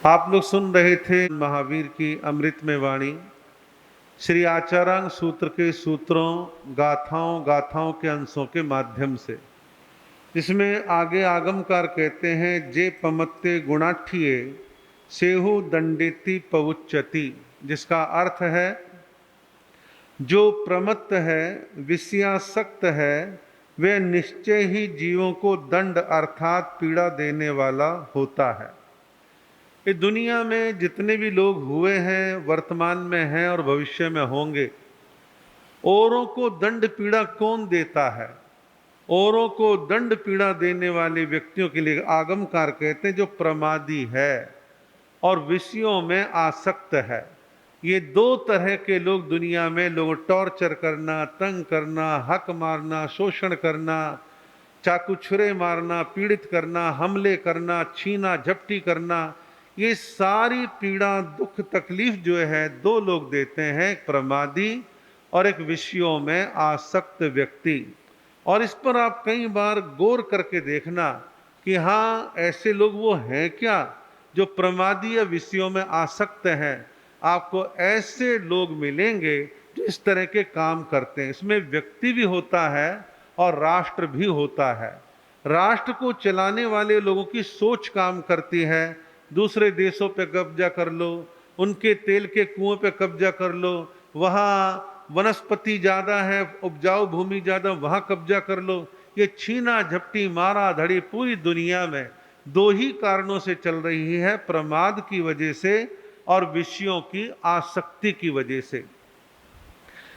आप लोग सुन रहे थे महावीर की अमृतमय वाणी। श्री आचार्यांग सूत्र के सूत्रों, गाथाओं के अंशों के माध्यम से, जिसमें आगे आगमकार कहते हैं, जे पमत्ते गुणाठिये सेहु दंडेति पवुच्यति, जिसका अर्थ है जो प्रमत्त है, विषयासक्त है, वह निश्चय ही जीवों को दंड अर्थात पीड़ा देने वाला होता है। इस दुनिया में जितने भी लोग हुए हैं, वर्तमान में हैं और भविष्य में होंगे, औरों को दंड पीड़ा कौन देता है? औरों को दंड पीड़ा देने वाले व्यक्तियों के लिए आगमकार कहते हैं जो प्रमादी है और विषयों में आसक्त है। ये दो तरह के लोग दुनिया में, लोग टॉर्चर करना, तंग करना, हक मारना, शोषण करना, चाकू छुरे मारना, पीड़ित करना, हमले करना, छीना झपटी करना, ये सारी पीड़ा, दुख, तकलीफ जो है दो लोग देते हैं, एक प्रमादी और एक विषयों में आसक्त व्यक्ति। और इस पर आप कई बार गौर करके देखना कि हाँ, ऐसे लोग वो हैं क्या जो प्रमादी या विषयों में आसक्त हैं। आपको ऐसे लोग मिलेंगे जो इस तरह के काम करते हैं। इसमें व्यक्ति भी होता है और राष्ट्र भी होता है। राष्ट्र को चलाने वाले लोगों की सोच काम करती है, दूसरे देशों पे कब्जा कर लो, उनके तेल के कुओं पे कब्जा कर लो, वहाँ वनस्पति ज़्यादा है, उपजाऊ भूमि ज़्यादा, वहाँ कब्जा कर लो। ये छीना झपटी, मारा धड़ी पूरी दुनिया में दो ही कारणों से चल रही है, प्रमाद की वजह से और विषयों की आसक्ति की वजह से।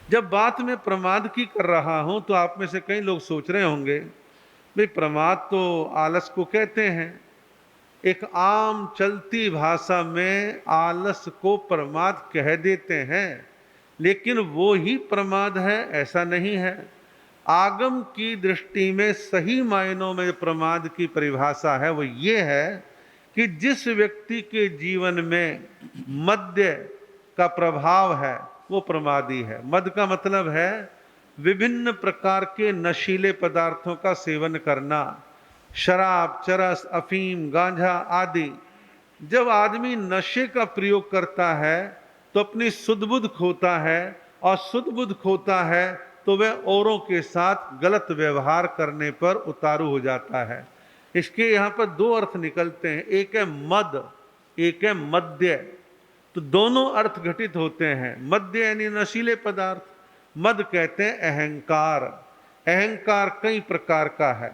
जब बात मैं प्रमाद की कर रहा हूं तो आप में से कई लोग सोच रहे होंगे, भाई प्रमाद तो आलस को कहते हैं। एक आम चलती भाषा में आलस को प्रमाद कह देते हैं, लेकिन वो ही प्रमाद है ऐसा नहीं है। आगम की दृष्टि में सही मायनों में प्रमाद की परिभाषा है वो ये है कि जिस व्यक्ति के जीवन में मद्य का प्रभाव है वो प्रमादी है। मद का मतलब है विभिन्न प्रकार के नशीले पदार्थों का सेवन करना, शराब, चरस, अफीम, गांजा आदि। जब आदमी नशे का प्रयोग करता है तो अपनी सुध बुध खोता है, और सुध बुध खोता है तो वह औरों के साथ गलत व्यवहार करने पर उतारू हो जाता है। इसके यहाँ पर दो अर्थ निकलते हैं, एक है मद, एक है मद्य। तो दोनों अर्थ घटित होते हैं। मद्य यानी नशीले पदार्थ, मद कहते हैं अहंकार। अहंकार कई प्रकार का है,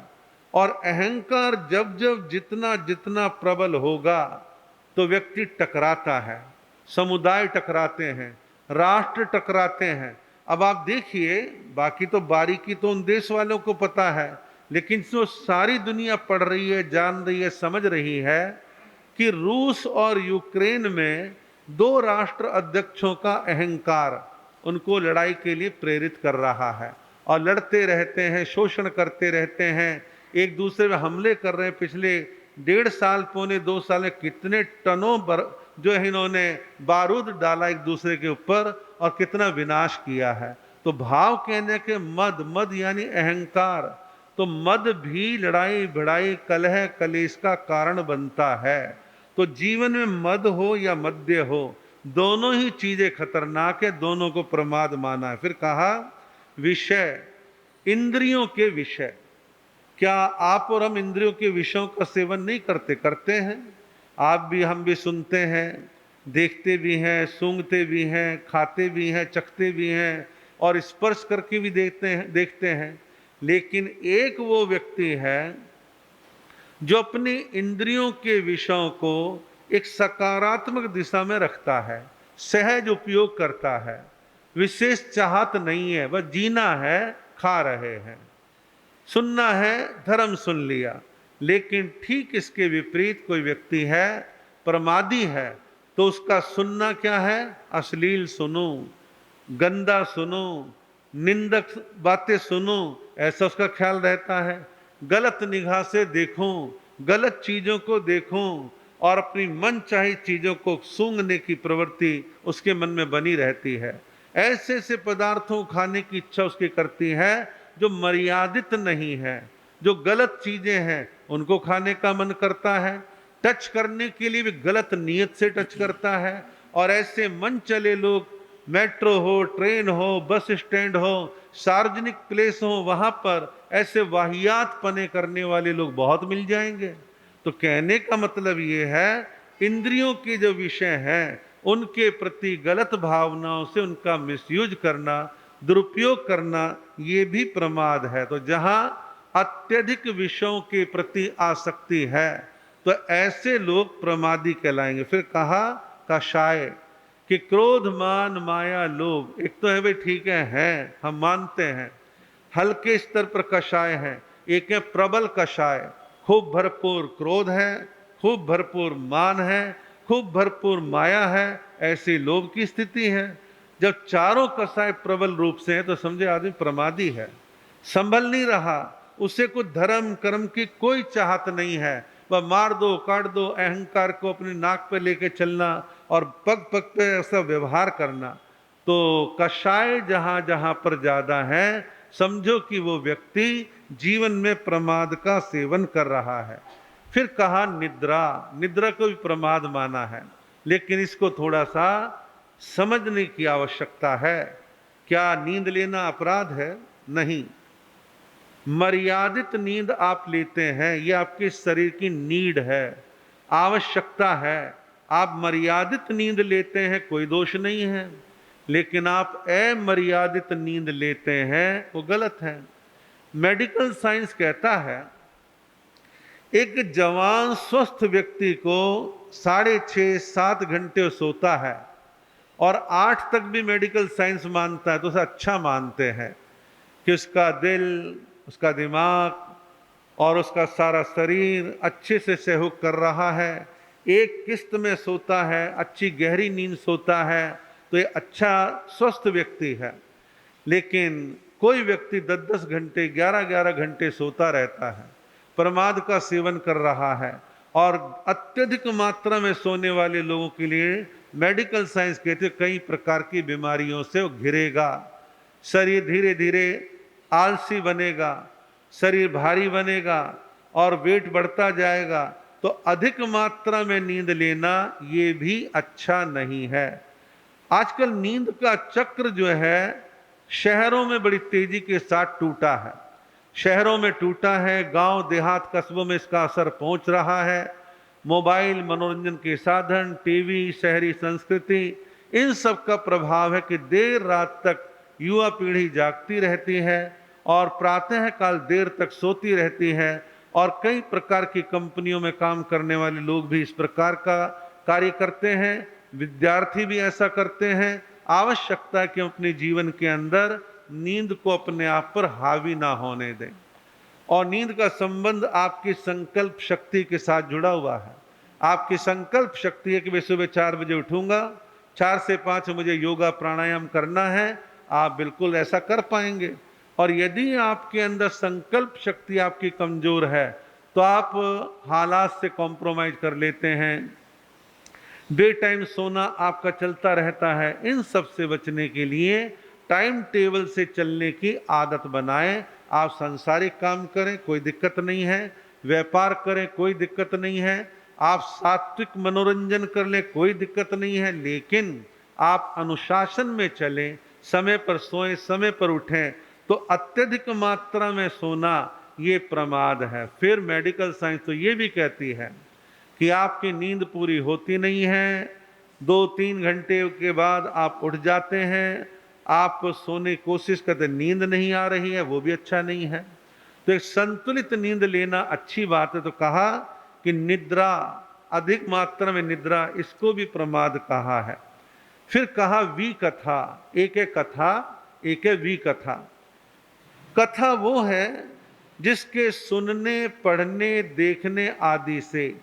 और अहंकार जब जब जितना जितना प्रबल होगा तो व्यक्ति टकराता है, समुदाय टकराते हैं, राष्ट्र टकराते हैं। अब आप देखिए, बाकी तो बारीकी तो उन देश वालों को पता है, लेकिन जो सारी दुनिया पढ़ रही है, जान रही है, समझ रही है कि रूस और यूक्रेन में दो राष्ट्र अध्यक्षों का अहंकार उनको लड़ाई के लिए प्रेरित कर रहा है, और लड़ते रहते हैं, शोषण करते रहते हैं, एक दूसरे में हमले कर रहे हैं। पिछले 1.5 साल, पौने 2 साल में कितने टनों जो है इन्होंने बारूद डाला एक दूसरे के ऊपर, और कितना विनाश किया है। तो भाव कहने के मद, मद यानी अहंकार। तो मद भी लड़ाई भिड़ाई, कलह कलेश का कारण बनता है। तो जीवन में मद हो या मद्य हो, दोनों ही चीजें खतरनाक है, दोनों को प्रमाद माना है। फिर कहा विषय, इंद्रियों के विषय। क्या आप और हम इंद्रियों के विषयों का सेवन नहीं करते? करते हैं। आप भी, हम भी सुनते हैं, देखते भी हैं, सूंघते भी हैं, खाते भी हैं, चखते भी हैं, और स्पर्श करके भी देखते हैं। लेकिन एक वो व्यक्ति है जो अपनी इंद्रियों के विषयों को एक सकारात्मक दिशा में रखता है, सहज उपयोग करता है, विशेष चाहत नहीं है, बस जीना है, खा रहे हैं, सुनना है, धर्म सुन लिया। लेकिन ठीक इसके विपरीत कोई व्यक्ति है, प्रमादी है, तो उसका सुनना क्या है? अश्लील सुनो, गंदा सुनो, निंदक बातें सुनो, ऐसा उसका ख्याल रहता है। गलत निगाह से देखूं, गलत चीजों को देखूं, और अपनी मन चाही चीजों को सूंघने की प्रवृत्ति उसके मन में बनी रहती है। ऐसे ऐसे पदार्थों खाने की इच्छा उसकी करती है जो मर्यादित नहीं है, जो गलत चीजें हैं उनको खाने का मन करता है। टच करने के लिए भी गलत नीयत से टच करता है। और ऐसे मन चले लोग, मेट्रो हो, ट्रेन हो, बस स्टैंड हो, सार्वजनिक प्लेस हो, वहां पर ऐसे वाहियात पने करने वाले लोग बहुत मिल जाएंगे। तो कहने का मतलब ये है, इंद्रियों के जो विषय हैं उनके प्रति गलत भावनाओं से उनका मिसयूज करना, दुरुपयोग करना, ये भी प्रमाद है। तो जहां अत्यधिक विषयों के प्रति आसक्ति है तो ऐसे लोग प्रमादी कहलाएंगे। फिर कहा कषाय कि क्रोध, मान, माया, लोभ, एक तो है भाई ठीक है हम मानते हैं, हल्के स्तर पर कषाय है। एक है प्रबल कषाय, खूब भरपूर क्रोध है, खूब भरपूर मान है, खूब भरपूर माया है, ऐसी लोभ की स्थिति है। जब चारों कषाय प्रबल रूप से है तो समझे आदमी प्रमादी है, संभल नहीं रहा, उसे कुछ धर्म कर्म की कोई चाहत नहीं है, वह मार दो काट दो अहंकार को अपनी नाक पे लेके चलना और पग पग पे ऐसा व्यवहार करना। तो कषाय जहां जहां पर ज्यादा है, समझो कि वो व्यक्ति जीवन में प्रमाद का सेवन कर रहा है। फिर कहा निद्रा, निद्रा को भी प्रमाद माना है, लेकिन इसको थोड़ा सा समझने की आवश्यकता है। क्या नींद लेना अपराध है? नहीं। मर्यादित नींद आप लेते हैं, यह आपके शरीर की नीड है, आवश्यकता है। आप मर्यादित नींद लेते हैं, कोई दोष नहीं है, लेकिन आप अमर्यादित नींद लेते हैं, वो गलत है। मेडिकल साइंस कहता है एक जवान स्वस्थ व्यक्ति को 6.5-7 घंटे सोता है, और 8 तक भी मेडिकल साइंस मानता है तो उसे अच्छा मानते हैं कि उसका दिल, उसका दिमाग और उसका सारा शरीर अच्छे से सहयोग कर रहा है। एक किस्त में सोता है, अच्छी गहरी नींद सोता है, तो ये अच्छा स्वस्थ व्यक्ति है। लेकिन कोई व्यक्ति 10-10 घंटे, 11-11 घंटे सोता रहता है, प्रमाद का सेवन कर रहा है। और अत्यधिक मात्रा में सोने वाले लोगों के लिए मेडिकल साइंस कहते हैं कई प्रकार की बीमारियों से वो घिरेगा, शरीर धीरे धीरे आलसी बनेगा, शरीर भारी बनेगा और वेट बढ़ता जाएगा। तो अधिक मात्रा में नींद लेना ये भी अच्छा नहीं है। आजकल नींद का चक्र जो है शहरों में बड़ी तेजी के साथ टूटा है, शहरों में टूटा है, गांव देहात कस्बों में इसका असर पहुंच रहा है। मोबाइल, मनोरंजन के साधन, टीवी, शहरी संस्कृति, इन सब का प्रभाव है कि देर रात तक युवा पीढ़ी जागती रहती है और प्रातः काल देर तक सोती रहती है। और कई प्रकार की कंपनियों में काम करने वाले लोग भी इस प्रकार का कार्य करते हैं, विद्यार्थी भी ऐसा करते हैं। आवश्यकता है कि हम अपने जीवन के अंदर नींद को अपने आप पर हावी ना होने दें। और नींद का संबंध आपकी संकल्प शक्ति के साथ जुड़ा हुआ है। आपकी संकल्प शक्ति है कि मैं सुबह 4 बजे उठूंगा, 4 से 5 मुझे योगा प्राणायाम करना है, आप बिल्कुल ऐसा कर पाएंगे। और यदि आपके अंदर संकल्प शक्ति आपकी कमजोर है तो आप हालात से कॉम्प्रोमाइज कर लेते हैं, बे टाइम सोना आपका चलता रहता है। इन सब से बचने के लिए टाइम टेबल से चलने की आदत बनाएं। आप सांसारिक काम करें, कोई दिक्कत नहीं है, व्यापार करें, कोई दिक्कत नहीं है, आप सात्विक मनोरंजन कर लें, कोई दिक्कत नहीं है, लेकिन आप अनुशासन में चलें, समय पर सोएं, समय पर उठें। तो अत्यधिक मात्रा में सोना ये प्रमाद है। फिर मेडिकल साइंस तो ये भी कहती है कि आपकी नींद पूरी होती नहीं है, 2-3 घंटे के बाद आप उठ जाते हैं, आप सोने की कोशिश करते, नींद नहीं आ रही है, वो भी अच्छा नहीं है। तो एक संतुलित नींद लेना अच्छी बात है। तो कहा कि निद्रा, अधिक मात्रा में निद्रा, इसको भी प्रमाद कहा है। फिर कहा विकथा, एक है कथा, एक है विकथा। कथा वो है जिसके सुनने, पढ़ने, देखने आदि से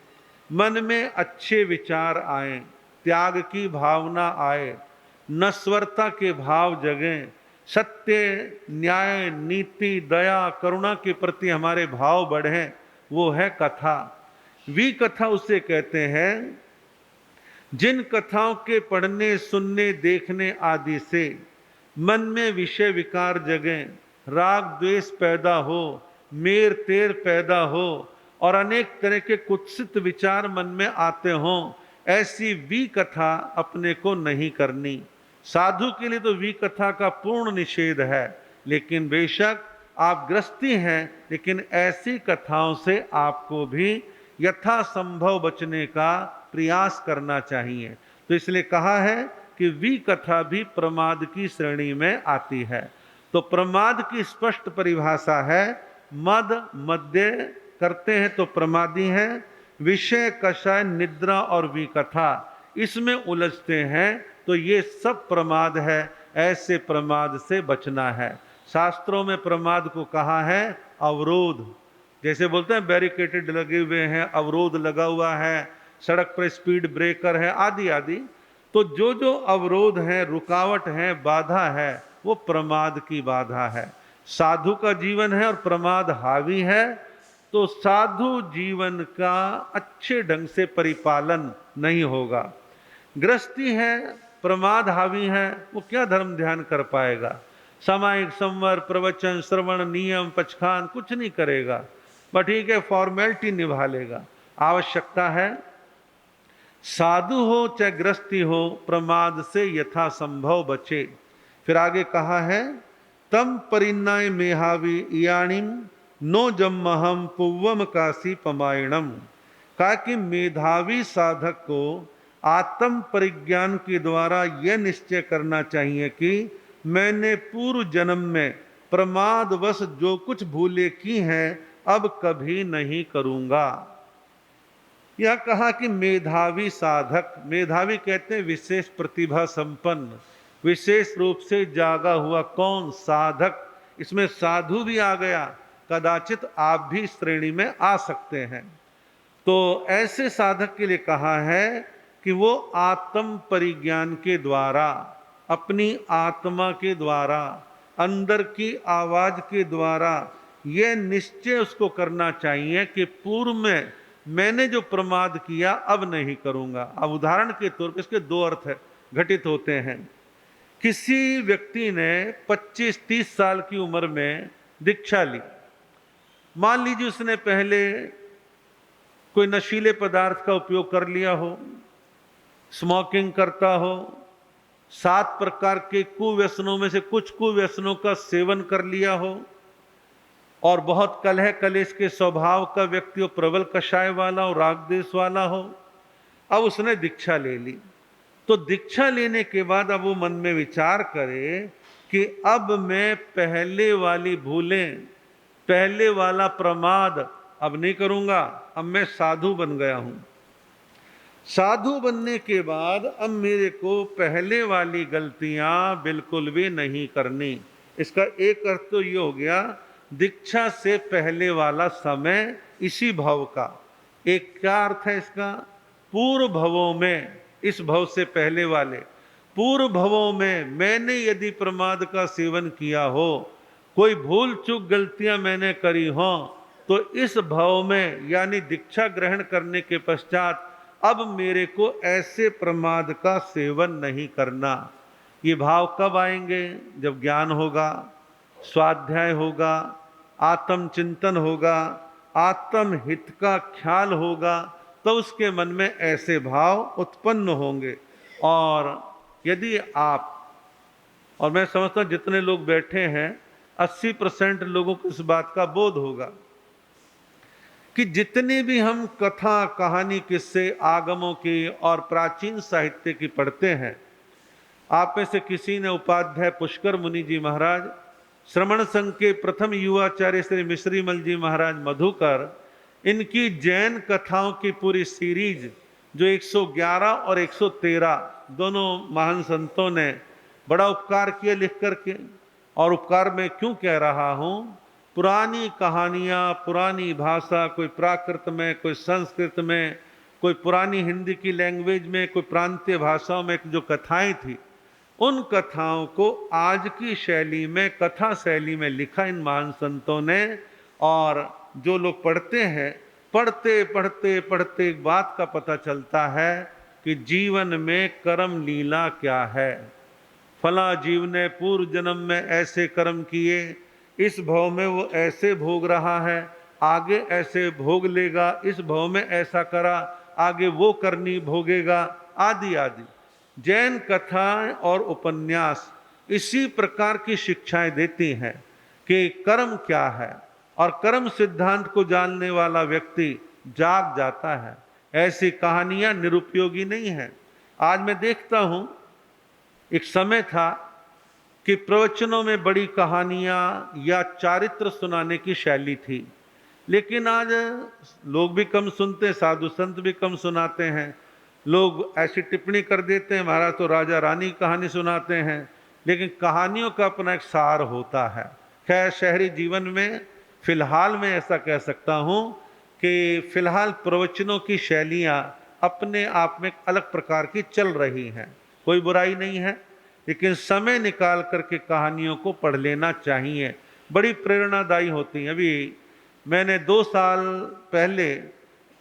मन में अच्छे विचार आए, त्याग की भावना आए, नश्वरता के भाव जगें, सत्य, न्याय, नीति, दया, करुणा के प्रति हमारे भाव बढ़ें, वो है कथा। विकथा उसे कहते हैं जिन कथाओं के पढ़ने, सुनने, देखने आदि से मन में विषय विकार जगें, राग द्वेष पैदा हो, मेर तेर पैदा हो और अनेक तरह के कुत्सित विचार मन में आते हों, ऐसी विकथा अपने को नहीं करनी। साधु के लिए तो विकथा का पूर्ण निषेध है, लेकिन बेशक आप गृहस्थी हैं, लेकिन ऐसी कथाओं से आपको भी यथासंभव बचने का प्रयास करना चाहिए। तो इसलिए कहा है कि विकथा भी प्रमाद की श्रेणी में आती है। तो प्रमाद की स्पष्ट परिभाषा है, मद मद्य करते हैं तो प्रमादी हैं, विषय कषाय निद्रा और विकथा इसमें उलझते हैं तो ये सब प्रमाद है। ऐसे प्रमाद से बचना है। शास्त्रों में प्रमाद को कहा है अवरोध। जैसे बोलते हैं बैरिकेटेड लगे हुए हैं, अवरोध लगा हुआ है, सड़क पर स्पीड ब्रेकर है, आदि आदि। तो जो जो अवरोध है, रुकावट है, बाधा है, वो प्रमाद की बाधा है। साधु का जीवन है और प्रमाद हावी है, तो साधु जीवन का अच्छे ढंग से परिपालन नहीं होगा। गृहस्थी है, प्रमाद हावी है, वो क्या धर्म ध्यान कर पाएगा? सामायिक संवर, प्रवचन, श्रवण, नियम, पचखान कुछ नहीं करेगा, बट ठीक है फॉर्मेलिटी निभा लेगा। आवश्यकता है साधु हो चाहे गृहस्थी हो, प्रमाद से यथासंभव बचे। फिर आगे कहा है तम परिन्नाय मेहावी इयाणिम नो जम्महम पुव्वम काशी पमायणम। कहा कि मेधावी साधक को आत्म परिज्ञान के द्वारा यह निश्चय करना चाहिए कि मैंने पूर्व जन्म में प्रमादवश जो कुछ भूले की हैं अब कभी नहीं करूंगा। यह कहा कि मेधावी साधक, मेधावी कहते हैं विशेष प्रतिभा संपन्न, विशेष रूप से जागा हुआ। कौन? साधक। इसमें साधु भी आ गया, कदाचित आप भी श्रेणी में आ सकते हैं। तो ऐसे साधक के लिए कहा है कि वो आत्म परिज्ञान के द्वारा, अपनी आत्मा के द्वारा, अंदर की आवाज के द्वारा यह निश्चय उसको करना चाहिए कि पूर्व में मैंने जो प्रमाद किया अब नहीं करूंगा। अब उदाहरण के तौर पर इसके दो अर्थ घटित होते हैं। किसी व्यक्ति ने 25-30 साल की उम्र में दीक्षा ली। मान लीजिए उसने पहले कोई नशीले पदार्थ का उपयोग कर लिया हो, स्मोकिंग करता हो, 7 प्रकार के कुव्यसनों में से कुछ कुव्यसनों का सेवन कर लिया हो, और बहुत कलह कलेश के स्वभाव का व्यक्ति हो, प्रबल कषाय वाला हो, राग द्वेष वाला हो। अब उसने दीक्षा ले ली, तो दीक्षा लेने के बाद अब वो मन में विचार करे कि अब मैं पहले वाली भूलें, पहले वाला प्रमाद अब नहीं करूंगा। अब मैं साधु बन गया हूं। साधु बनने के बाद अब मेरे को पहले वाली गलतियां बिल्कुल भी नहीं करनी। इसका एक अर्थ तो ये हो गया दीक्षा से पहले वाला समय इसी भव का। एक क्या अर्थ है इसका? पूर्व भवों में, इस भव से पहले वाले पूर्व भवों में मैंने यदि प्रमाद का सेवन किया हो, कोई भूल चूक गलतियां मैंने करी हो, तो इस भव में यानी दीक्षा ग्रहण करने के पश्चात अब मेरे को ऐसे प्रमाद का सेवन नहीं करना। ये भाव कब आएंगे? जब ज्ञान होगा, स्वाध्याय होगा, आत्म चिंतन होगा, आत्म हित का ख्याल होगा, तो उसके मन में ऐसे भाव उत्पन्न होंगे। और यदि आप, और मैं समझता हूं जितने लोग बैठे हैं 80% लोगों को इस बात का बोध होगा कि जितने भी हम कथा, कहानी, किस्से, आगमों की और प्राचीन साहित्य की पढ़ते हैं, आप में से किसी ने उपाध्याय पुष्कर मुनि जी महाराज, श्रमण संघ के प्रथम युवाचार्य श्री मिश्रीमल जी महाराज मधुकर, इनकी जैन कथाओं की पूरी सीरीज जो 111 और 113 दोनों महान संतों ने बड़ा उपकार किया लिख करके। और उपकार में क्यों कह रहा हूं? पुरानी कहानियां, पुरानी भाषा, कोई प्राकृत में, कोई संस्कृत में, कोई पुरानी हिंदी की लैंग्वेज में, कोई प्रांतीय भाषाओं में जो कथाएं थी, उन कथाओं को आज की शैली में, कथा शैली में लिखा इन महान संतों ने। और जो लोग पढ़ते हैं, पढ़ते पढ़ते पढ़ते एक बात का पता चलता है कि जीवन में कर्म लीला क्या है। फला जीव ने पूर्व जन्म में ऐसे कर्म किए, इस भव में वो ऐसे भोग रहा है, आगे ऐसे भोग लेगा, इस भव में ऐसा करा, आगे वो करनी भोगेगा, आदि आदि। जैन कथाएं और उपन्यास इसी प्रकार की शिक्षाएं देती हैं कि कर्म क्या है, और कर्म सिद्धांत को जानने वाला व्यक्ति जाग जाता है। ऐसी कहानियां निरुपयोगी नहीं है। आज मैं देखता हूं, एक समय था कि प्रवचनों में बड़ी कहानियां या चारित्र सुनाने की शैली थी, लेकिन आज लोग भी कम सुनते, साधु संत भी कम सुनाते हैं। लोग ऐसी टिप्पणी कर देते हैं, महाराज तो राजा रानी की कहानी सुनाते हैं, लेकिन कहानियों का अपना एक सार होता है। खैर, शहरी जीवन में फिलहाल मैं ऐसा कह सकता हूं कि फिलहाल प्रवचनों की शैलियां अपने आप में अलग प्रकार की चल रही हैं। कोई बुराई नहीं है, लेकिन समय निकाल करके कहानियों को पढ़ लेना चाहिए, बड़ी प्रेरणादायी होती हैं। अभी मैंने 2 साल पहले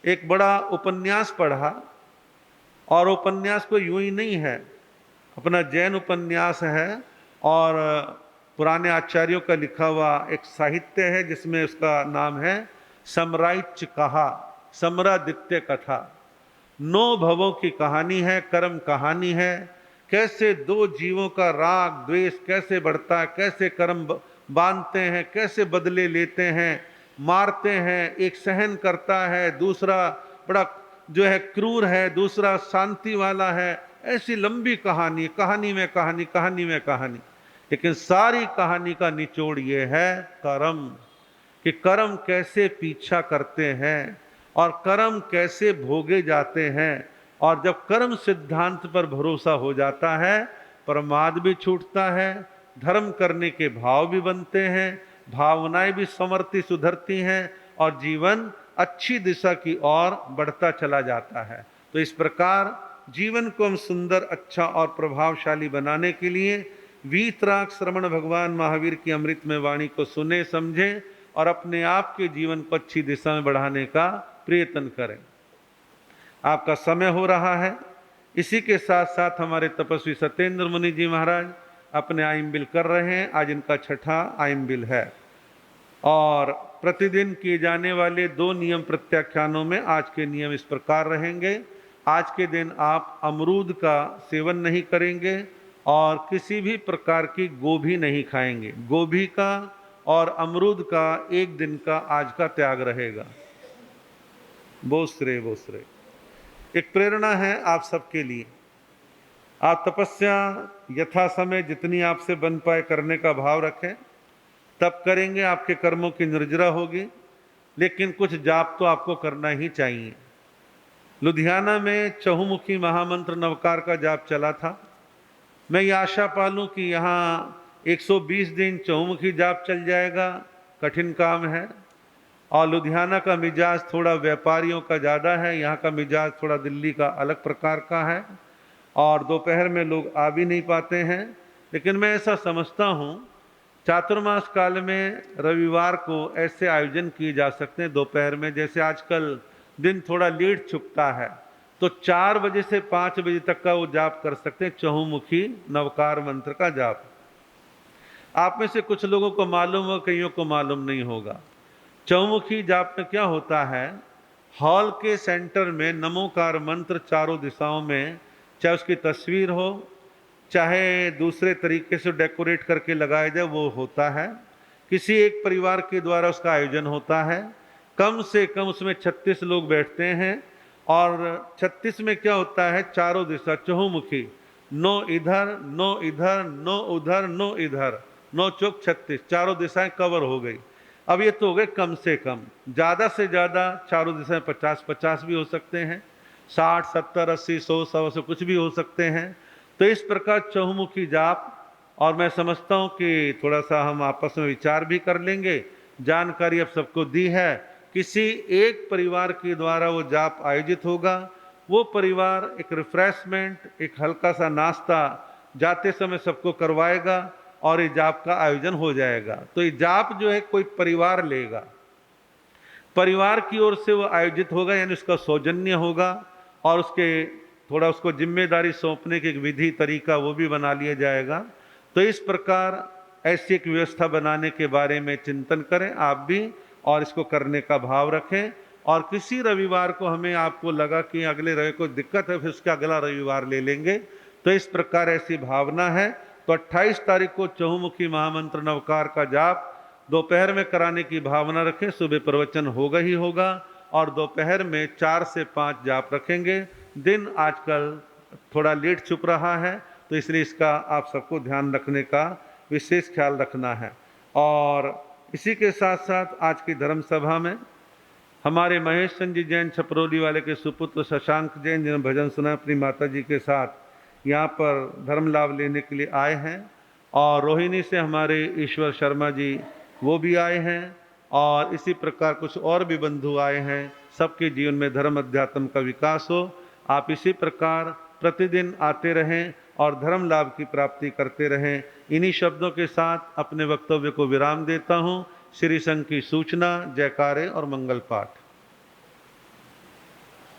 एक बड़ा उपन्यास पढ़ा, और उपन्यास को यूं ही नहीं है, अपना जैन उपन्यास है और पुराने आचार्यों का लिखा हुआ एक साहित्य है, जिसमें उसका नाम है समराइच कहा, समरादित्य कथा। 9 भवों की कहानी है, कर्म कहानी है, कैसे 2 जीवों का राग द्वेष कैसे बढ़ता है, कैसे कर्म बांधते हैं, कैसे बदले लेते हैं, मारते हैं, एक सहन करता है, दूसरा बड़ा जो है क्रूर है, दूसरा शांति वाला है। ऐसी लंबी कहानी, कहानी में कहानी, कहानी में कहानी, लेकिन सारी कहानी का निचोड़ ये है कर्म, कि कर्म कैसे पीछा करते हैं और कर्म कैसे भोगे जाते हैं। और जब कर्म सिद्धांत पर भरोसा हो जाता है, प्रमाद भी छूटता है, धर्म करने के भाव भी बनते हैं, भावनाएं भी संवरती सुधरती हैं, और जीवन अच्छी दिशा की ओर बढ़ता चला जाता है। तो इस प्रकार जीवन को हम सुंदर, अच्छा और प्रभावशाली बनाने के लिए वीतराग श्रवण भगवान महावीर की अमृतमय वाणी को सुने, समझें और अपने आप के जीवन को अच्छी दिशा में बढ़ाने का प्रयत्न करें। आपका समय हो रहा है। इसी के साथ साथ हमारे तपस्वी सत्येंद्र मुनि जी महाराज अपने आइम बिल कर रहे हैं। आज इनका 6ठा आइम बिल है, और प्रतिदिन किए जाने वाले 2 नियम प्रत्याख्यानों में आज के नियम इस प्रकार रहेंगे। आज के दिन आप अमरूद का सेवन नहीं करेंगे और किसी भी प्रकार की गोभी नहीं खाएंगे। गोभी का और अमरूद का 1 दिन का आज का त्याग रहेगा। बोसरे बोसरे। एक प्रेरणा है आप सबके लिए। आप तपस्या यथा समय जितनी आपसे बन पाए करने का भाव रखें, तब करेंगे, आपके कर्मों की निर्जरा होगी। लेकिन कुछ जाप तो आपको करना ही चाहिए। लुधियाना में चहुमुखी महामंत्र नवकार का जाप चला था। मैं ये आशा पालूं कि यहाँ 120 दिन चहुमुखी जाप चल जाएगा, कठिन काम है। और लुधियाना का मिजाज थोड़ा व्यापारियों का ज़्यादा है, यहाँ का मिजाज थोड़ा दिल्ली का अलग प्रकार का है, और दोपहर में लोग आ भी नहीं पाते हैं। लेकिन मैं ऐसा समझता हूँ, चातुर्मास काल में रविवार को ऐसे आयोजन किए जा सकते हैं दोपहर में, जैसे आजकल दिन थोड़ा लेट छुपता है, तो 4 बजे से 5 बजे तक का वो जाप कर सकते हैं, चहुमुखी नवकार मंत्र का जाप। आप में से कुछ लोगों को मालूम हो, कईयों को मालूम नहीं होगा। चहुमुखी जाप में क्या होता है, हॉल के सेंटर में नमोकार मंत्र चारों दिशाओं में, चाहे उसकी तस्वीर हो, चाहे दूसरे तरीके से डेकोरेट करके लगाया जाए, वो होता है। किसी एक परिवार के द्वारा उसका आयोजन होता है। कम से कम उसमें 36 लोग बैठते हैं, और 36 में क्या होता है, चारों दिशा चहुमुखी, 9 इधर 9 इधर 9 उधर 9 इधर, 9 चौक 36, चारों दिशाएं कवर हो गई। अब ये तो हो गए कम से कम, ज़्यादा से ज़्यादा चारों दिशाएं 50-50 भी हो सकते हैं, 60 70 80 100 100 कुछ भी हो सकते हैं। तो इस प्रकार चहुमुखी जाप, और मैं समझता हूँ कि थोड़ा सा हम आपस में विचार भी कर लेंगे। जानकारी अब सबको दी है, किसी एक परिवार के द्वारा वो जाप आयोजित होगा। वो परिवार एक रिफ्रेशमेंट, एक हल्का सा नाश्ता जाते समय सबको करवाएगा, और ये जाप का आयोजन हो जाएगा। तो ये जाप जो है कोई परिवार लेगा, परिवार की ओर से वो आयोजित होगा, यानी उसका सौजन्य होगा, और उसके थोड़ा उसको जिम्मेदारी सौंपने की एक विधि तरीका वो भी बना लिया जाएगा। तो इस प्रकार ऐसी एक व्यवस्था बनाने के बारे में चिंतन करें आप भी, और इसको करने का भाव रखें। और किसी रविवार को हमें आपको लगा कि अगले रविवार को दिक्कत है, फिर उसका अगला रविवार ले लेंगे, तो इस प्रकार ऐसी भावना है। तो 28 तारीख को चहुमुखी महामंत्र नवकार का जाप दोपहर में कराने की भावना रखें। सुबह प्रवचन होगा ही होगा और दोपहर में 4 से 5 जाप रखेंगे। दिन आजकल थोड़ा लेट छुप रहा है, तो इसलिए इसका आप सबको ध्यान रखने का विशेष ख्याल रखना है। और इसी के साथ साथ आज की धर्म सभा में हमारे महेश चंद जी जैन छपरौली वाले के सुपुत्र शशांक जैन, जिन्होंने भजन सुना अपनी माता जी के साथ, यहाँ पर धर्म लाभ लेने के लिए आए हैं। और रोहिणी से हमारे ईश्वर शर्मा जी वो भी आए हैं, और इसी प्रकार कुछ और भी बंधु आए हैं। सबके जीवन में धर्म अध्यात्म का विकास हो। आप इसी प्रकार प्रतिदिन आते रहें और धर्म लाभ की प्राप्ति करते रहें। इन्हीं शब्दों के साथ अपने वक्तव्य को विराम देता हूँ। श्री संघ की सूचना, जयकारे और मंगल पाठ।